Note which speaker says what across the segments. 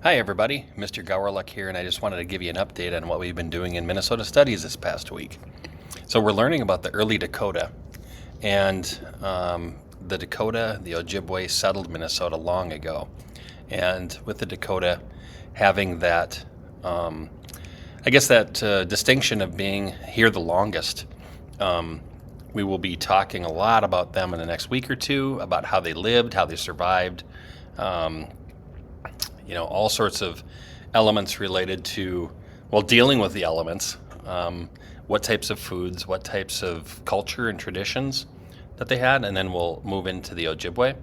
Speaker 1: Hi everybody, Mr. Gowerluck here, and I just wanted to give you an update on what we've been doing in Minnesota Studies this past week. So we're learning about the early Dakota, and the Dakota, the Ojibwe settled Minnesota long ago. And with the Dakota having that, that distinction of being here the longest, we will be talking a lot about them in the next week or two, about how they lived, how they survived, all sorts of elements related to, dealing with the elements, what types of foods, what types of culture and traditions that they had, and then we'll move into the Ojibwe.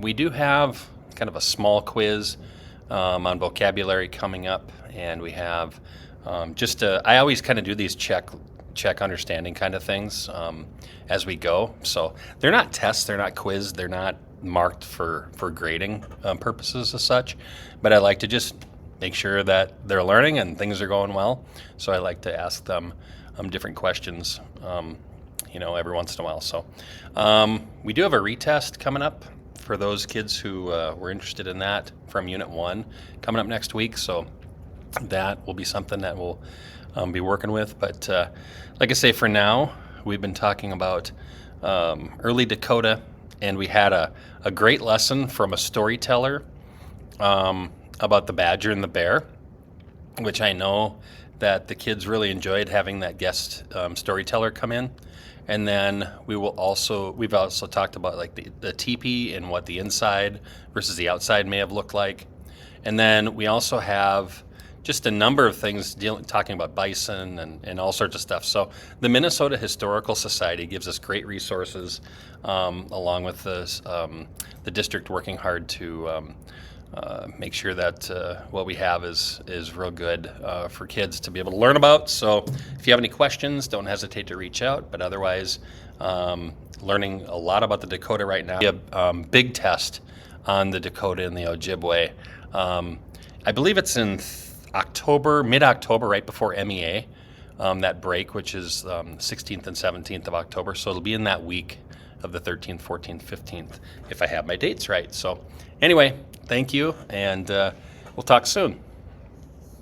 Speaker 1: We do have kind of a small quiz on vocabulary coming up, and we have I always kind of do these check understanding kind of things as we go. So they're not tests, they're not quiz, they're not marked for grading purposes as such, but I like to just make sure that they're learning and things are going well. So I like to ask them different questions, every once in a while. So we do have a retest coming up for those kids who were interested in that from Unit 1 coming up next week. So that will be something that we'll be working with. But like I say, for now, we've been talking about early Dakota, and we had a great lesson from a storyteller about the badger and the bear, which I know that the kids really enjoyed having that guest storyteller come in. And then we've also talked about like the teepee and what the inside versus the outside may have looked like. And then we also have just a number of things talking about bison and all sorts of stuff. So the Minnesota Historical Society gives us great resources, along with the district working hard to make sure that what we have is real good for kids to be able to learn about. So if you have any questions, don't hesitate to reach out. But otherwise, learning a lot about the Dakota right now. A big test on the Dakota and the Ojibwe. I believe it's in mid-October, right before MEA, that break, which is 16th and 17th of October. So it'll be in that week of the 13th, 14th, 15th, if I have my dates right. So anyway, thank you, and we'll talk soon.